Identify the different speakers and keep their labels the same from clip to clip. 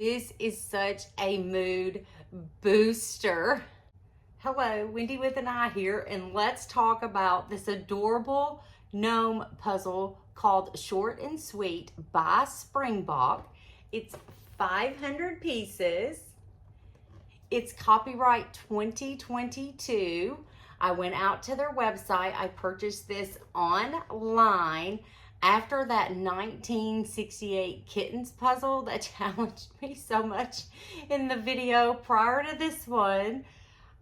Speaker 1: This is such a mood booster. Hello, Wendy with an I here, and let's talk about this adorable gnome puzzle called Short and Sweet by Springbok. It's 500 pieces. It's copyright 2022. I went out to their website. I purchased this online after that 1968 Kittens puzzle that challenged me so much in the video prior to this one.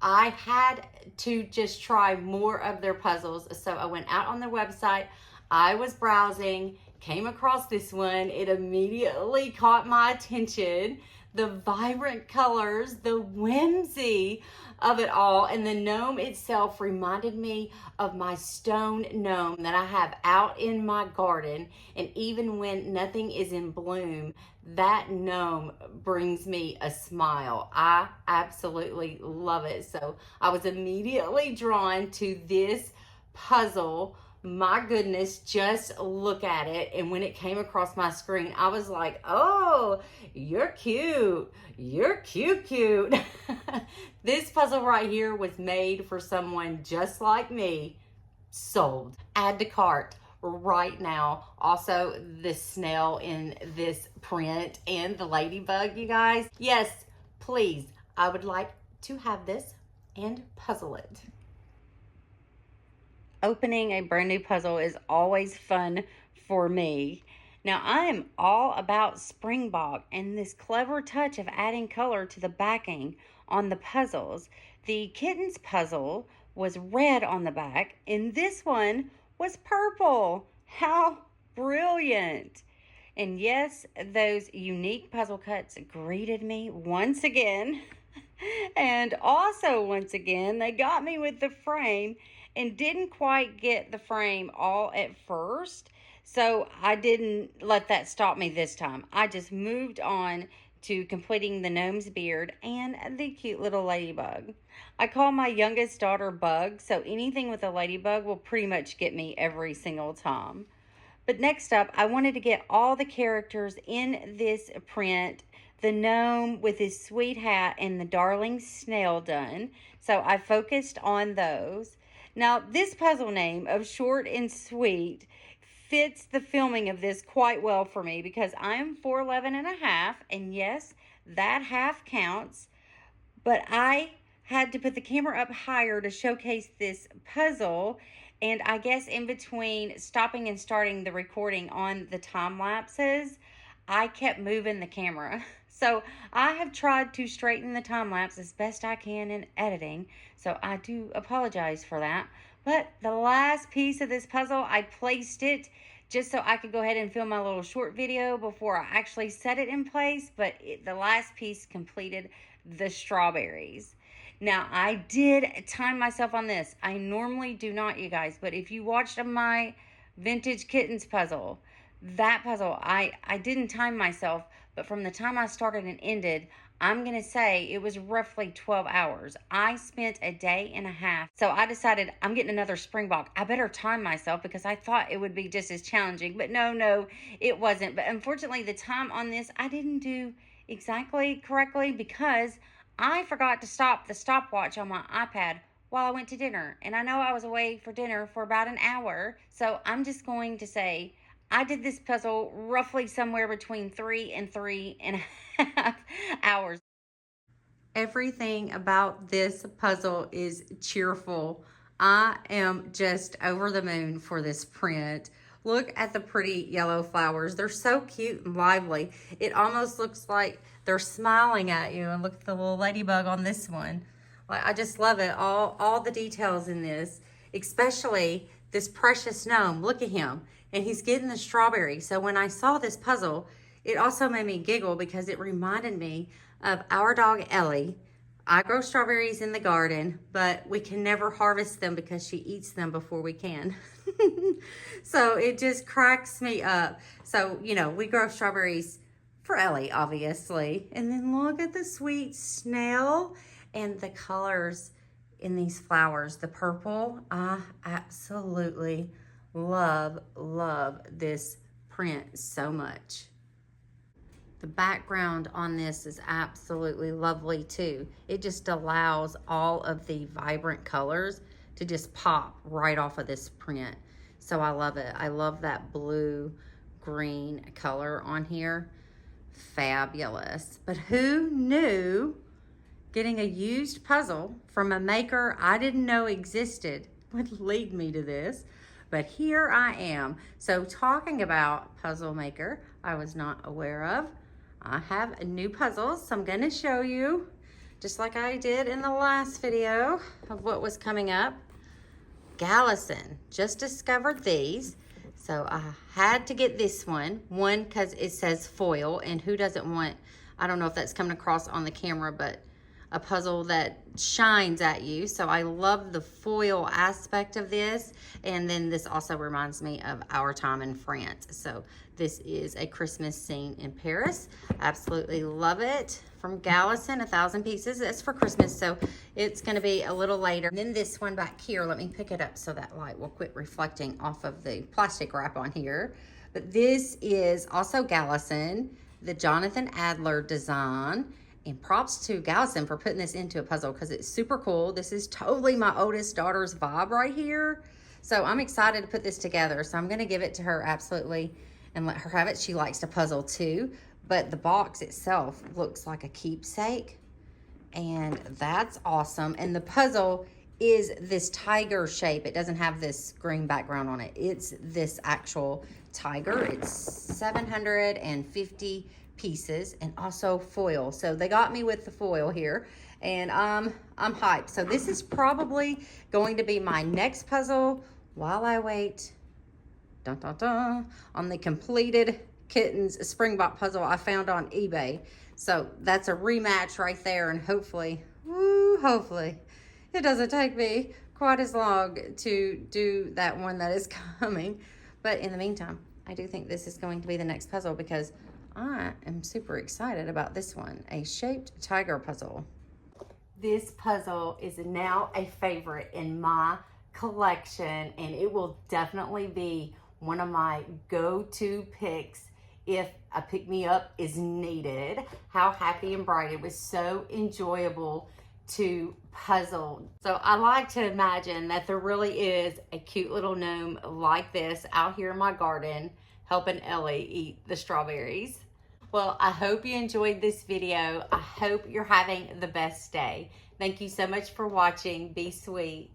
Speaker 1: I had to just try more of their puzzles. So I went out on their website. I was browsing, came across this one. It immediately caught my attention. The vibrant colors, the whimsy of it all, and the gnome itself reminded me of my stone gnome that I have out in my garden. And even when nothing is in bloom, that gnome brings me a smile. I absolutely love it. So I was immediately drawn to this puzzle. My goodness, just look at it. And when it came across my screen, I was like, oh, you're cute. You're cute. This puzzle right here was made for someone just like me. Sold. Add to cart right now. Also, the snail in this print and the ladybug, you guys. Yes, please. I would like to have this and puzzle it. Opening a brand new puzzle is always fun for me. Now, I am all about Springbok and this clever touch of adding color to the backing on the puzzles. The Kittens puzzle was red on the back, and this one was purple. How brilliant! And yes, those unique puzzle cuts greeted me once again. And also, once again, they got me with the frame and didn't quite get the frame all at first. So I didn't let that stop me this time. I just moved on to completing the gnome's beard and the cute little ladybug. I call my youngest daughter Bug, so anything with a ladybug will pretty much get me every single time. But next up, I wanted to get all the characters in this print, the gnome with his sweet hat and the darling snail done. So I focused on those. Now, this puzzle name of Short and Sweet fits the filming of this quite well for me because I am 4'11" and a half, and yes, that half counts, but I had to put the camera up higher to showcase this puzzle. And I guess in between stopping and starting the recording on the time lapses, I kept moving the camera. So I have tried to straighten the time lapse as best I can in editing. So I do apologize for that. But the last piece of this puzzle, I placed it just so I could go ahead and film my little short video before I actually set it in place. But the last piece completed the strawberries. Now, I did time myself on this. I normally do not, you guys, but if you watched my vintage Kittens puzzle, that puzzle, I didn't time myself, but from the time I started and ended, I'm going to say it was roughly 12 hours. I spent a day and a half. So I decided I'm getting another Springbok. I better time myself because I thought it would be just as challenging, but no, it wasn't. But unfortunately, the time on this, I didn't do exactly correctly because I forgot to stop the stopwatch on my iPad while I went to dinner. And I know I was away for dinner for about an hour. So I'm just going to say I did this puzzle roughly somewhere between 3 and 3.5 hours. Everything about this puzzle is cheerful. I am just over the moon for this print. Look at the pretty yellow flowers. They're so cute and lively. It almost looks like they're smiling at you. And look at the little ladybug on this one. Like, I just love it. All the details in this, especially this precious gnome. Look at him. And he's getting the strawberry. So when I saw this puzzle, it also made me giggle because it reminded me of our dog Ellie. I grow strawberries in the garden, but we can never harvest them because she eats them before we can. So it just cracks me up. So, you know, we grow strawberries for Ellie, obviously. And then look at the sweet snail and the colors in these flowers. The purple, I absolutely love this print so much. The background on this is absolutely lovely too. It just allows all of the vibrant colors to just pop right off of this print. So I love it. I love that blue green color on here. Fabulous. But who knew getting a used puzzle from a maker I didn't know existed would lead me to this? But here I am. So talking about puzzle maker I was not aware of, I have new puzzles, so I'm going to show you, just like I did in the last video of what was coming up. Gallison, just discovered these, so I had to get this one because it says foil, and who doesn't want, I don't know if that's coming across on the camera, but a puzzle that shines at you. So I love the foil aspect of this. And then this also reminds me of our time in France. So this is a Christmas scene in Paris. Absolutely love it. From Gallison, 1,000 pieces. That's for Christmas, so it's gonna be a little later. And then this one back here, let me pick it up so that light will quit reflecting off of the plastic wrap on here. But this is also Gallison, the Jonathan Adler design. And props to Gallison for putting this into a puzzle because it's super cool. This is totally my oldest daughter's vibe right here. So I'm excited to put this together. So I'm going to give it to her absolutely and let her have it. She likes to puzzle too. But the box itself looks like a keepsake. And that's awesome. And the puzzle is this tiger shape. It doesn't have this green background on it. It's this actual tiger. It's 750 pieces and also foil. So they got me with the foil here, and I'm hyped. So this is probably going to be my next puzzle while I wait dun, dun, dun, on the completed Kittens Springbok puzzle I found on eBay. So that's a rematch right there, and hopefully, hopefully it doesn't take me quite as long to do that one that is coming. But in the meantime, I do think this is going to be the next puzzle because I am super excited about this one, a shaped tiger puzzle. This puzzle is now a favorite in my collection, and it will definitely be one of my go-to picks if a pick-me-up is needed. How Happy and Bright. It was so enjoyable to puzzle. So I like to imagine that there really is a cute little gnome like this out here in my garden helping Ellie eat the strawberries. Well, I hope you enjoyed this video. I hope you're having the best day. Thank you so much for watching. Be sweet.